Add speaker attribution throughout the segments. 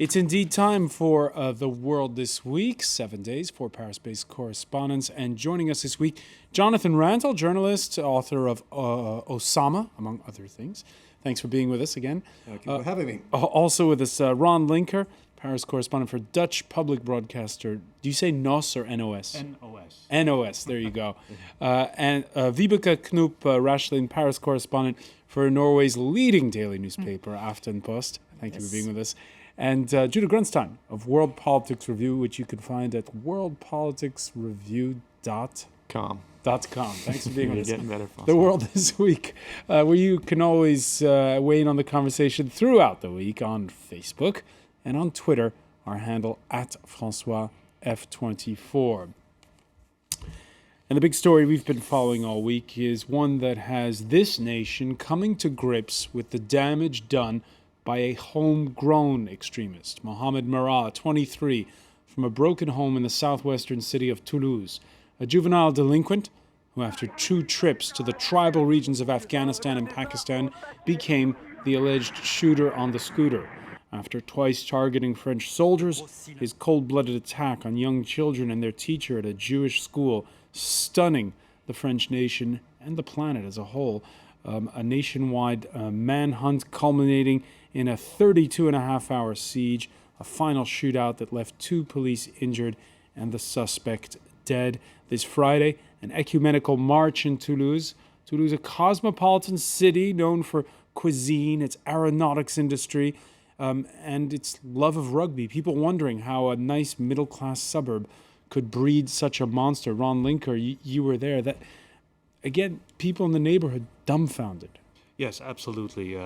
Speaker 1: It's indeed time for The World This Week, 7 days for Paris-based correspondents. And joining us this week, Jonathan Randall, journalist, author of Osama, among other things. Thanks for being with us again.
Speaker 2: Thank you for having me.
Speaker 1: Also with us, Ron Linker, Paris correspondent for Dutch public broadcaster. Do you say NOS or NOS?
Speaker 3: NOS.
Speaker 1: NOS, there you go. And Vibeke Knoop, Rashlin, Paris correspondent for Norway's leading daily newspaper, Aftenpost. Thank you for being with us. And Judah Grunstein of World Politics Review, which you can find at worldpoliticsreview.com. Thanks for being with us.
Speaker 3: Getting better, François.
Speaker 1: The World This Week, where you can always weigh in on the conversation throughout the week on Facebook and on Twitter, our handle at François F24. And the big story we've been following all week is one that has this nation coming to grips with the damage done by a homegrown extremist, Mohamed Merah, 23, from a broken home in the southwestern city of Toulouse, a juvenile delinquent who, after 2 trips to the tribal regions of Afghanistan and Pakistan, became the alleged shooter on the scooter. After twice targeting French soldiers, his cold-blooded attack on young children and their teacher at a Jewish school, stunning the French nation and the planet as a whole. A nationwide manhunt culminating in a 32-and-a-half-hour siege, a final shootout that left 2 police injured and the suspect dead. This Friday, an ecumenical march in Toulouse. Toulouse, a cosmopolitan city known for cuisine, its aeronautics industry, and its love of rugby. People wondering how a nice middle-class suburb could breed such a monster. Ron Linker, you were there. That, again, people in the neighborhood dumbfounded.
Speaker 3: Yes, absolutely.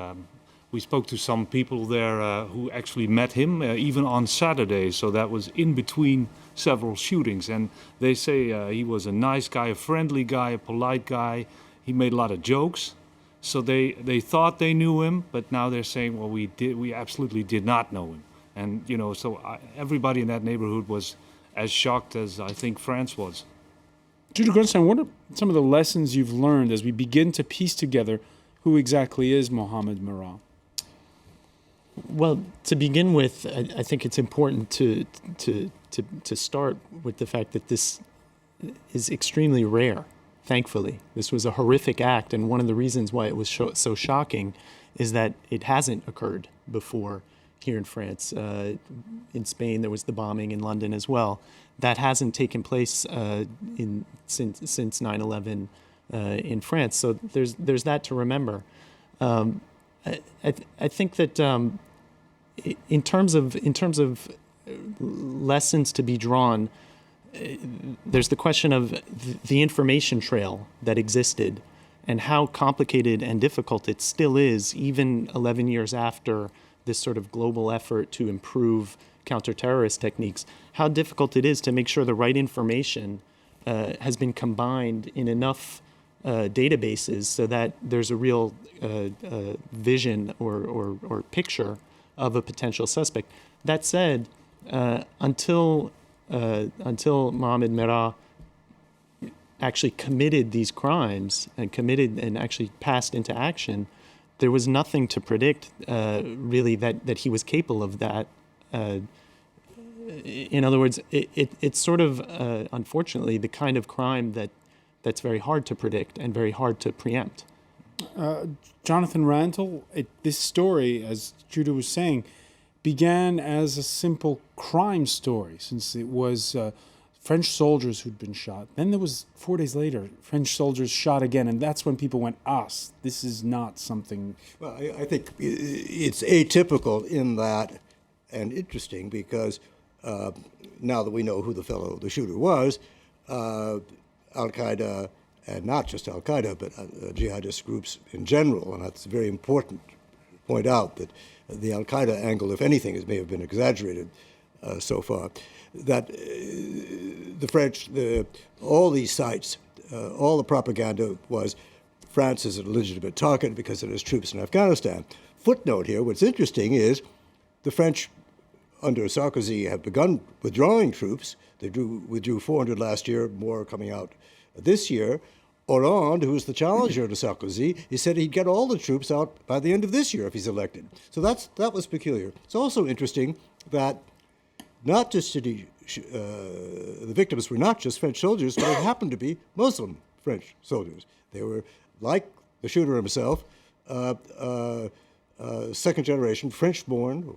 Speaker 3: We spoke to some people there who actually met him even on Saturday, so that was in between several shootings. And they say he was a nice guy, a friendly guy, a polite guy. He made a lot of jokes. So they thought they knew him, but now they're saying, well, we absolutely did not know him. And, everybody in that neighborhood was as shocked as I think France was.
Speaker 1: Judah Grunstein, what are some of the lessons you've learned as we begin to piece together who exactly is Mohamed Merah?
Speaker 4: Well, to begin with, I think it's important to start with the fact that this is extremely rare. Thankfully, this was a horrific act, and one of the reasons why it was so shocking is that it hasn't occurred before here in France. In Spain, there was the bombing, in London as well. That hasn't taken place since 9/11 in France. So there's that to remember. I think that in terms of lessons to be drawn, there's the question of the information trail that existed and how complicated and difficult it still is, even 11 years after this sort of global effort to improve counterterrorist techniques, how difficult it is to make sure the right information has been combined in enough databases so that there's a real vision or picture of a potential suspect. That said, until Mohamed Merah actually committed these crimes and actually passed into action, there was nothing to predict really that he was capable of that. In other words, it's sort of unfortunately the kind of crime that's very hard to predict and very hard to preempt.
Speaker 1: Jonathan Randall, this story, as Judah was saying, began as a simple crime story, since it was French soldiers who'd been shot. Then there was, 4 days later, French soldiers shot again, and that's when people went, this is not something...
Speaker 2: Well, I think it's atypical in that, and interesting, because now that we know who the shooter was, Al-Qaeda, and not just Al-Qaeda, but jihadist groups in general, and that's very important to point out that the Al-Qaeda angle, if anything, may have been exaggerated so far, that the French, all these sites, all the propaganda was France is a legitimate target because it has troops in Afghanistan. Footnote here, what's interesting is the French under Sarkozy have begun withdrawing troops. They withdrew 400 last year, more coming out this year, Hollande, who was the challenger to Sarkozy, he said he'd get all the troops out by the end of this year if he's elected. So that was peculiar. It's also interesting that not just the victims were not just French soldiers, but it happened to be Muslim French soldiers. They were, like the shooter himself, second generation, French-born.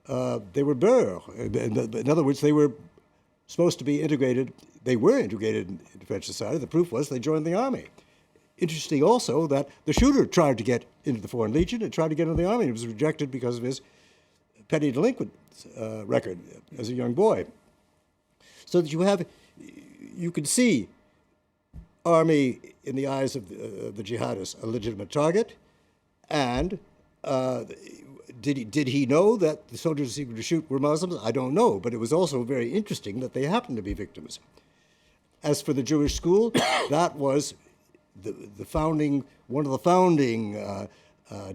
Speaker 2: They were Boers. In other words, they were supposed to be integrated. They were integrated into French society. The proof was they joined the army. Interesting also that the shooter tried to get into the Foreign Legion and tried to get into the army. He was rejected because of his petty delinquent record as a young boy. So that you could see army in the eyes of the jihadists a legitimate target, and did he know that the soldiers he would shoot were Muslims? I don't know, but it was also very interesting that they happened to be victims. As for the Jewish school, that was one of the founding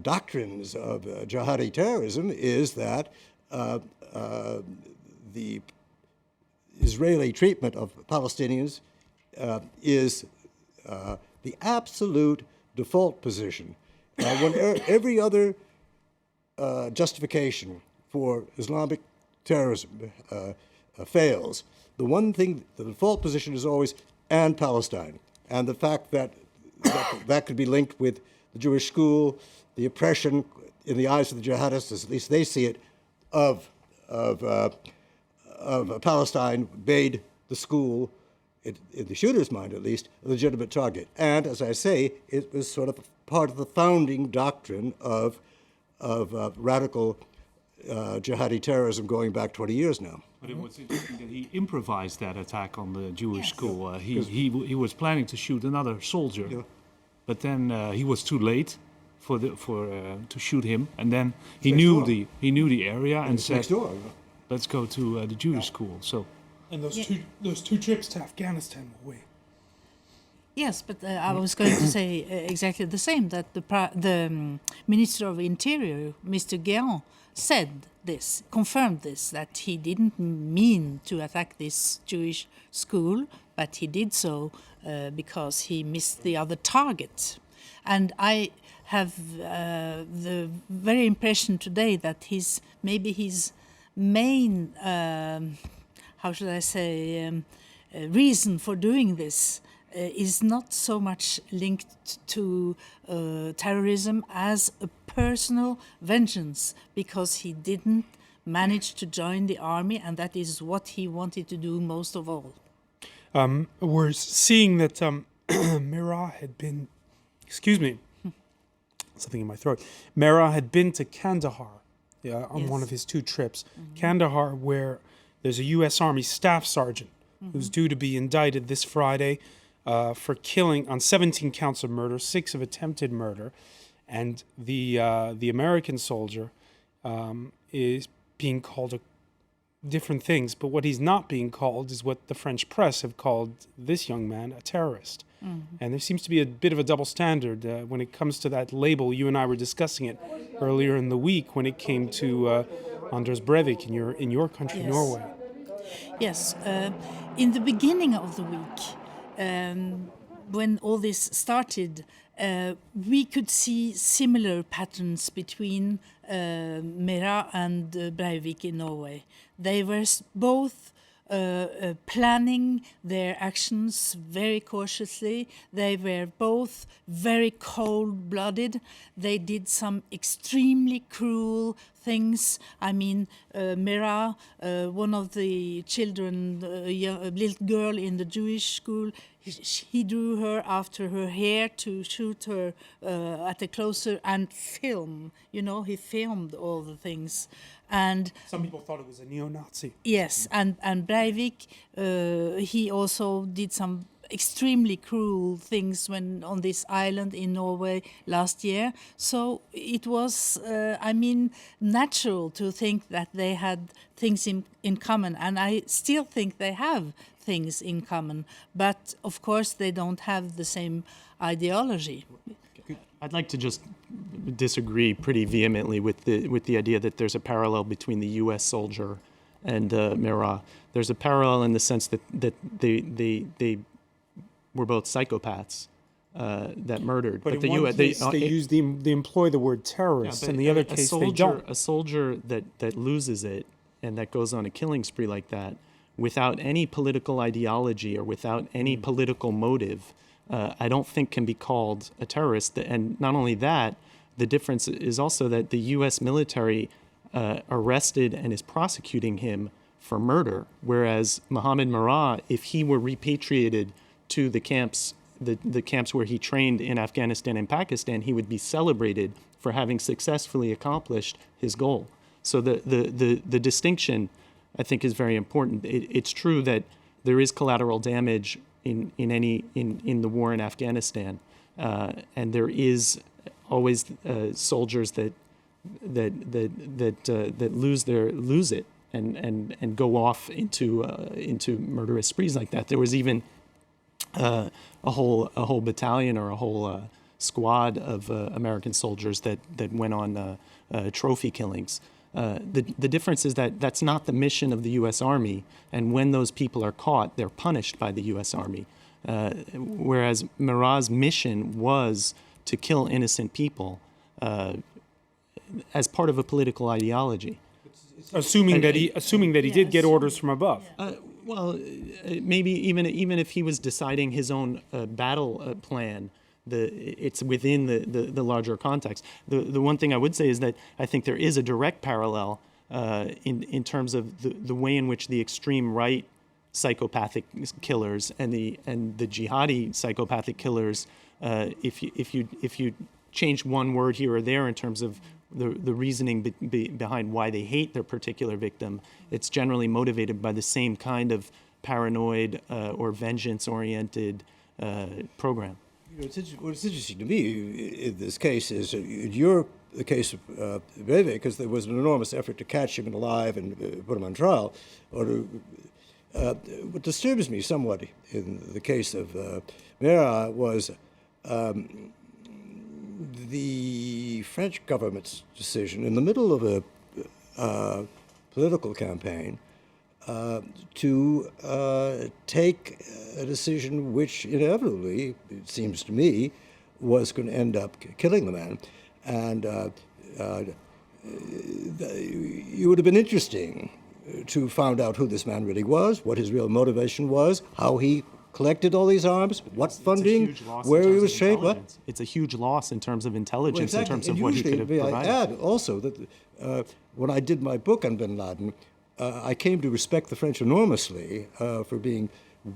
Speaker 2: doctrines of jihadi terrorism is that the Israeli treatment of Palestinians is the absolute default position. When every other justification for Islamic terrorism fails, the one thing, the default position is always and Palestine, and the fact that that could be linked with the Jewish school, the oppression in the eyes of the jihadists, as at least they see it, of Palestine made the school, in the shooter's mind at least, a legitimate target. And as I say, it was sort of part of the founding doctrine of radical jihadi terrorism going back 20 years now.
Speaker 3: But it was interesting that he improvised that attack on the Jewish school. He was planning to shoot another soldier, but then he was too late to shoot him, and then he knew the area and said, "Let's go to the Jewish school." So,
Speaker 1: and those two trips to Afghanistan were way.
Speaker 5: Yes, but I was going to say exactly the same, that the Minister of Interior, Mr. Guéant, confirmed this, that he didn't mean to attack this Jewish school, but he did so because he missed the other target. And I have the very impression today that his main, reason for doing this is not so much linked to terrorism as a personal vengeance, because he didn't manage to join the army, and that is what he wanted to do most of all.
Speaker 1: We're seeing that Merah had been, something in my throat. Merah had been to Kandahar on one of his two trips. Mm-hmm. Kandahar, where there's a U.S. Army staff sergeant who's due to be indicted this Friday for killing on 17 counts of murder, 6 of attempted murder, and the American soldier is being called different things, but what he's not being called is what the French press have called this young man a terrorist. Mm-hmm. And there seems to be a bit of a double standard when it comes to that label. You and I were discussing it earlier in the week when it came to Anders Breivik in your country, yes. Norway.
Speaker 5: Yes, in the beginning of the week, when all this started, we could see similar patterns between Merah and Breivik in Norway. They were both planning their actions very cautiously. They were both very cold-blooded. They did some extremely cruel things. I mean, Merah, one of the children, a little girl in the Jewish school, he drew her after her hair to shoot her at a closer and film. You know, he filmed all the things. And
Speaker 1: some people thought it was a neo-Nazi.
Speaker 5: Yes, and Breivik, he also did some extremely cruel things when on this island in Norway last year. So it was, natural to think that they had things in common, and I still think they have things in common. But of course, they don't have the same ideology.
Speaker 4: I'd like to just disagree pretty vehemently with the idea that there's a parallel between the U.S. soldier and Merah. There's a parallel in the sense that they were both psychopaths, that murdered.
Speaker 1: But in
Speaker 4: the
Speaker 1: one
Speaker 4: U.S.
Speaker 1: case, they employ the word terrorist, and the other case they don't.
Speaker 4: A soldier that loses it and that goes on a killing spree like that without any political ideology or without any political motive, I don't think can be called a terrorist. And not only that, the difference is also that the U.S. military arrested and is prosecuting him for murder, whereas Mohammed Merah, if he were repatriated to the camps where he trained in Afghanistan and Pakistan, he would be celebrated for having successfully accomplished his goal. So the distinction, I think, is very important. It's true that there is collateral damage in the war in Afghanistan, and there is always soldiers that lose it and go off into murderous sprees like that. There was even a whole battalion or a whole squad of American soldiers that went on trophy killings. The difference is that that's not the mission of the U.S. Army, and when those people are caught, they're punished by the U.S. Army. Whereas Merah's mission was to kill innocent people as part of a political ideology.
Speaker 1: Assuming that he did get orders from above.
Speaker 4: Maybe even if he was deciding his own battle plan, it's within the larger context. The one thing I would say is that I think there is a direct parallel in terms of the way in which the extreme right psychopathic killers and the jihadi psychopathic killers, if you change one word here or there in terms of the reasoning behind why they hate their particular victim, it's generally motivated by the same kind of paranoid or vengeance-oriented program.
Speaker 2: What's interesting to me in this case is the case of Breivik, because there was an enormous effort to catch him alive and put him on trial. What disturbs me somewhat in the case of Merah was the French government's decision in the middle of a political campaign to take a decision which inevitably, it seems to me, was going to end up killing the man. And it would have been interesting to find out who this man really was, what his real motivation was, how he collected all these arms, what funding, where he was trained, what?
Speaker 4: It's a huge loss in terms of intelligence,
Speaker 2: well, exactly.
Speaker 4: in terms of what he could have provided.
Speaker 2: I add also that when I did my book on bin Laden, I came to respect the French enormously for being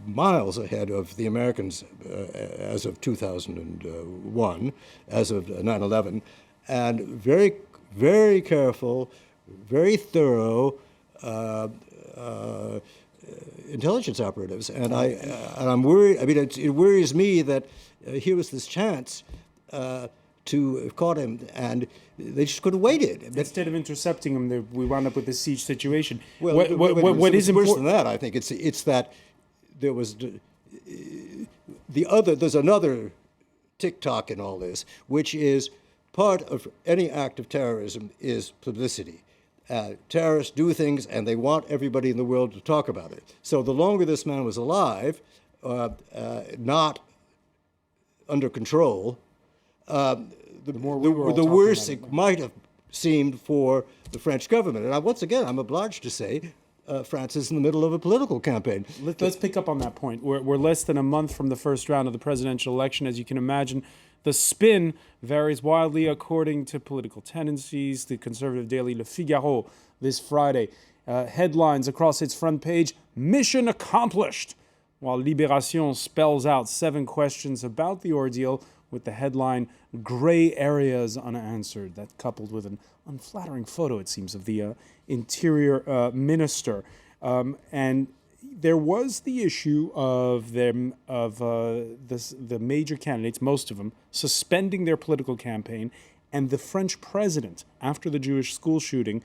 Speaker 2: miles ahead of the Americans as of 2001, as of 9/11, and very, very careful, very thorough intelligence operatives. And I'm worried. I mean, it worries me that here was this chance to have caught him, and they just could have waited.
Speaker 1: Instead of intercepting him, we wound up with this siege situation.
Speaker 2: Well,
Speaker 1: what is
Speaker 2: worse than that? I think it's that there was there's another tick-tock in all this, which is part of any act of terrorism is publicity. Terrorists do things, and they want everybody in the world to talk about it. So the longer this man was alive, not under control, the worse it might have seemed for the French government. And once again, I'm obliged to say, France is in the middle of a political campaign.
Speaker 1: Let's pick up on that point. We're less than a month from the first round of the presidential election. As you can imagine, the spin varies wildly according to political tendencies. The conservative daily Le Figaro this Friday, headlines across its front page, "Mission accomplished," while Libération spells out 7 questions about the ordeal with the headline, "Gray areas unanswered." That coupled with an unflattering photo, it seems, of the interior minister. And there was the issue of the major candidates, most of them, suspending their political campaign, and the French president, after the Jewish school shooting,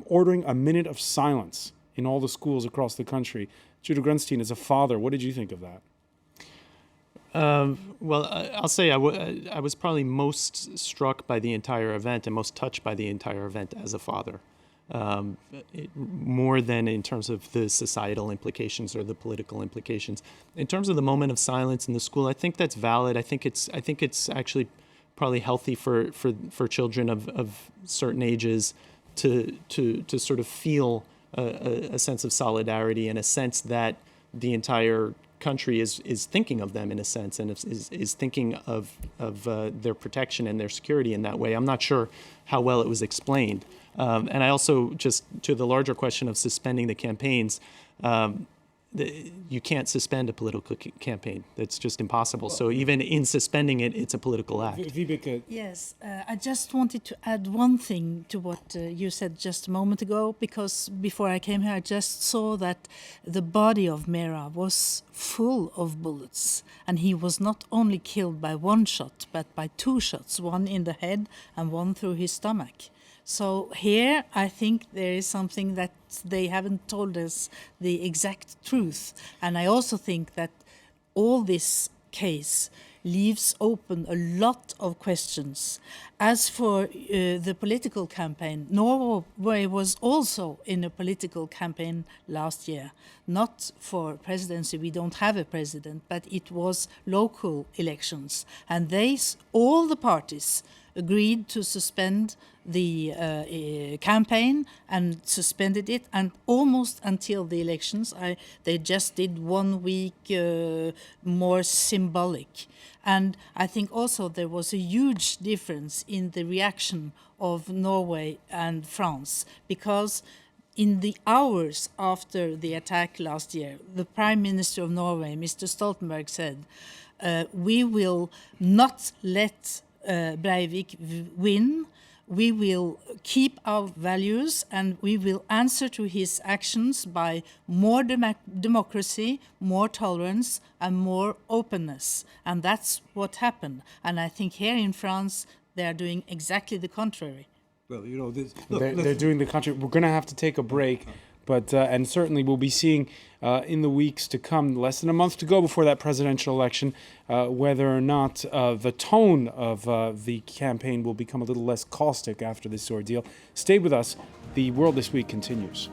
Speaker 1: ordering a minute of silence in all the schools across the country. Judah Grunstein, as a father, what did you think of that?
Speaker 4: Well, I'll say I was probably most struck by the entire event and most touched by the entire event as a father. more than in terms of the societal implications or the political implications. In terms of the moment of silence in the school, I think that's valid. I think it's actually probably healthy for children of certain ages to sort of feel a sense of solidarity and a sense that the entire country is thinking of them in a sense and is thinking of their protection and their security in that way. I'm not sure how well it was explained. And I also, just to the larger question of suspending the campaigns, you can't suspend a political campaign. That's just impossible. So even in suspending it, it's a political act.
Speaker 1: Vibeke,
Speaker 5: Yes, I just wanted to add one thing to what you said just a moment ago, because before I came here, I just saw that the body of Mera was full of bullets, and he was not only killed by one shot, but by two shots, one in the head and one through his stomach. So here, I think there is something that they haven't told us the exact truth. And I also think that all this case leaves open a lot of questions. As for the political campaign, Norway was also in a political campaign last year. Not for presidency, we don't have a president, but it was local elections. And all the parties agreed to suspend the campaign and suspended it, and almost until the elections, they just did 1 week more symbolic. And I think also there was a huge difference in the reaction of Norway and France, because in the hours after the attack last year, the Prime Minister of Norway, Mr. Stoltenberg, said, we will not let Breivik win. We will keep our values and we will answer to his actions by more democracy, more tolerance, and more openness. And that's what happened. And I think here in France, they are doing exactly the contrary.
Speaker 2: Well, you know,
Speaker 1: they're doing the contrary. We're going to have to take a break. But and certainly we'll be seeing in the weeks to come, less than a month to go before that presidential election, whether or not the tone of the campaign will become a little less caustic after this ordeal. Stay with us. The World This Week continues.